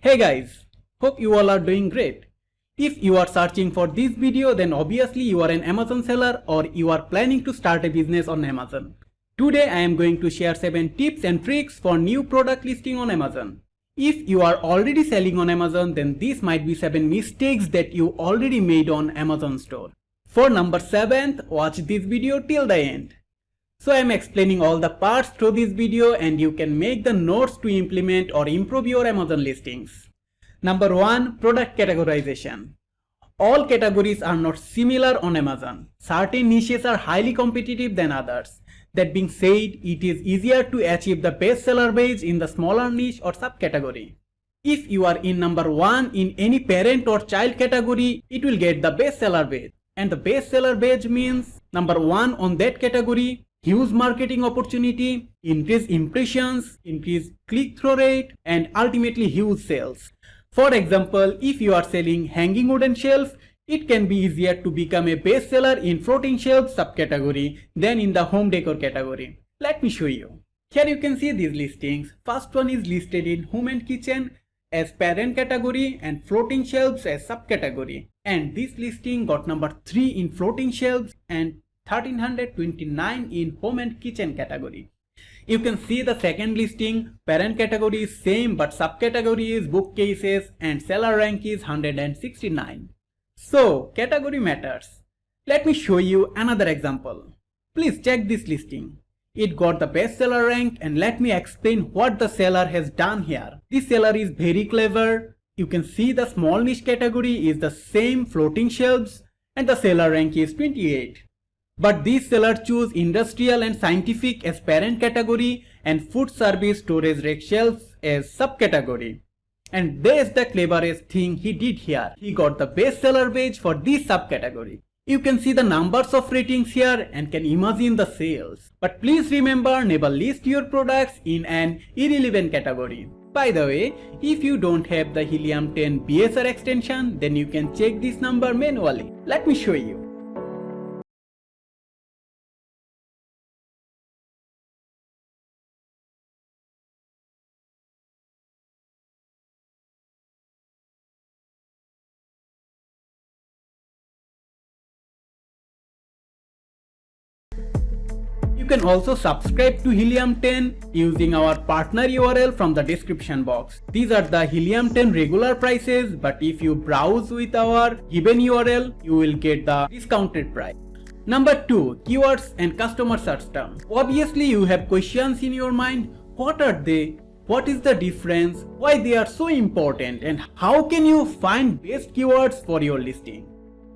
Hey guys, hope you all are doing great. If you are searching for this video, then obviously you are an Amazon seller or you are planning to start a business on Amazon. Today I am going to share 7 tips and tricks for new product listing on Amazon. If you are already selling on Amazon, then this might be 7 mistakes that you already made on Amazon store. For number 7th, watch this video till the end. So I am explaining all the parts through this video and you can make the notes to implement or improve your Amazon listings. Number 1. Product categorization. All categories are not similar on Amazon. Certain niches are highly competitive than others. That being said, it is easier to achieve the bestseller badge in the smaller niche or subcategory. If you are in number 1 in any parent or child category, it will get the bestseller badge. And the bestseller badge means number 1 on that category, huge marketing opportunity, increase impressions, increase click-through rate, and ultimately huge sales. For example, if you are selling hanging wooden shelf, it can be easier to become a bestseller in floating shelf subcategory than in the home decor category. Let me show you. Here you can see these listings. First one is listed in home and kitchen as parent category and floating shelves as subcategory. And this listing got number 3 in floating shelves and 1329 in home and kitchen category. You can see the second listing, parent category is same but subcategory is bookcases and seller rank is 169. So category matters. Let me show you another example. Please check this listing. It got the bestseller rank and let me explain what the seller has done here. This seller is very clever. You can see the small niche category is the same floating shelves and the seller rank is 28. But this seller chose industrial and scientific as parent category and food service storage rack shelves as subcategory. And that's the cleverest thing he did here. He got the bestseller badge for this subcategory. You can see the numbers of ratings here and can imagine the sales. But please remember, never list your products in an irrelevant category. By the way, if you don't have the Helium 10 BSR extension, then you can check this number manually. Let me show you. You can also subscribe to Helium 10 using our partner URL from the description box. These are the Helium 10 regular prices, but if you browse with our given URL, you will get the discounted price. Number 2. Keywords and customer search term. Obviously you have questions in your mind. What are they? What is the difference? Why they are so important? And how can you find best keywords for your listing?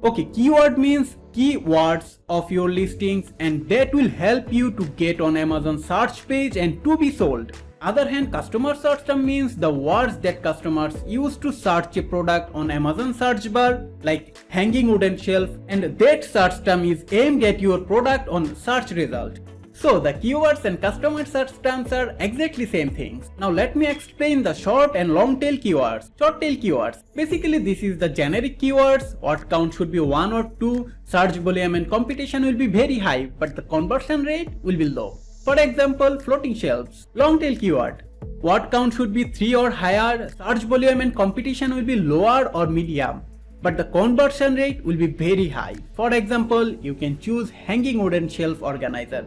Okay, keyword means keywords of your listings and that will help you to get on Amazon search page and to be sold. Other hand, customer search term means the words that customers use to search a product on Amazon search bar like hanging wooden shelf, and that search term is aimed at your product on search result. So the keywords and customer search terms are exactly same things. Now let me explain the short and long tail keywords. Short tail keywords. Basically this is the generic keywords. Word count should be 1 or 2. Search volume and competition will be very high but the conversion rate will be low. For example, floating shelves. Long tail keyword. Word count should be 3 or higher. Search volume and competition will be lower or medium, but the conversion rate will be very high. For example, you can choose hanging wooden shelf organizer.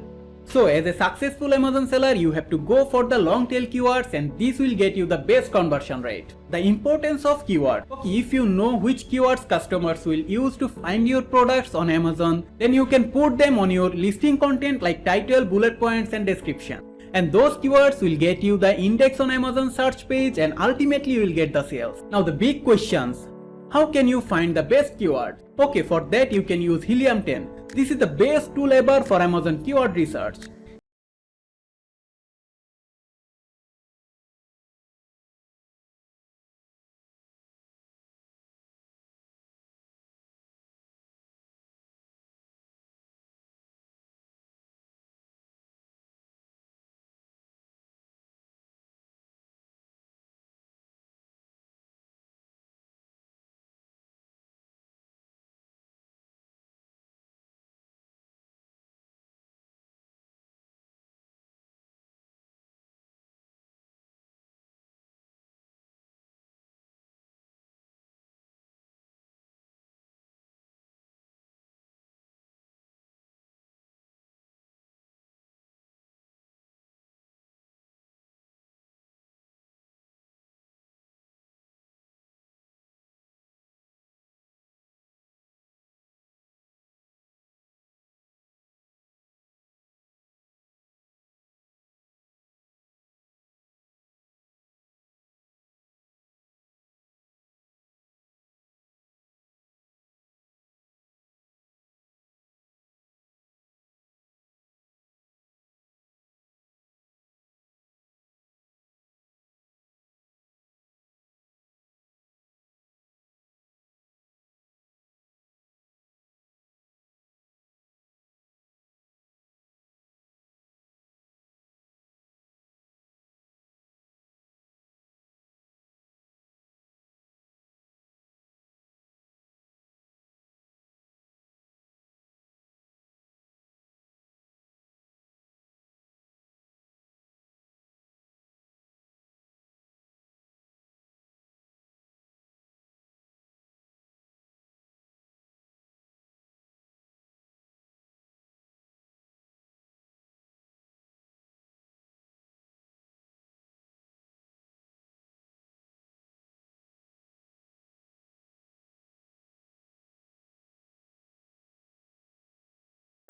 So as a successful Amazon seller, you have to go for the long tail keywords and this will get you the best conversion rate. The importance of keyword. Okay, if you know which keywords customers will use to find your products on Amazon, then you can put them on your listing content like title, bullet points and description. And those keywords will get you the index on Amazon search page and ultimately you will get the sales. Now the big questions. How can you find the best keyword? Okay, for that you can use Helium 10. This is the best tool ever for Amazon keyword research.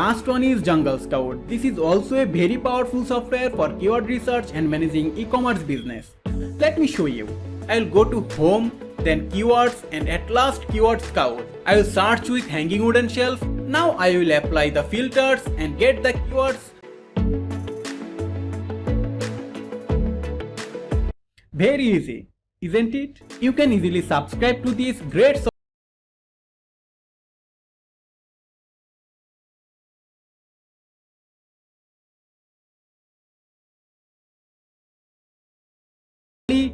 Last one is Jungle Scout. This is also a very powerful software for keyword research and managing e-commerce business. Let me show you. I will go to Home, then Keywords, and at last Keyword Scout. I will search with hanging wooden shelf. Now I will apply the filters and get the keywords. Very easy, isn't it? You can easily subscribe to this great software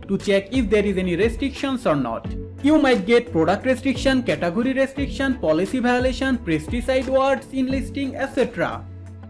to check if there is any restrictions or not. You might get product restriction, category restriction, policy violation, pesticide words in listing, etc.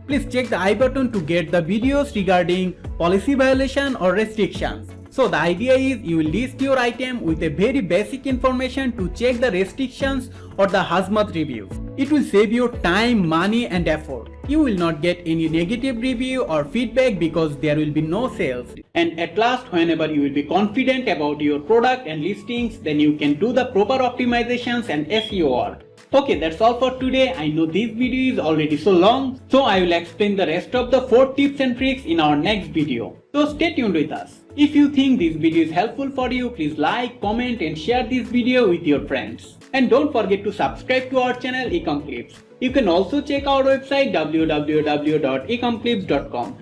Please check the I button to get the videos regarding policy violation or restrictions. So the idea is you will list your item with a very basic information to check the restrictions or the hazmat reviews. It will save your time, money and effort. You will not get any negative review or feedback because there will be no sales. And at last, whenever you will be confident about your product and listings, then you can do the proper optimizations and SEO work. Okay, that's all for today. I know this video is already so long, so I will explain the rest of the 4 tips and tricks in our next video. So stay tuned with us. If you think this video is helpful for you, please like, comment and share this video with your friends. And don't forget to subscribe to our channel 𝐿𝐶lips. You can also check our website www.𝐿𝐶lips.com.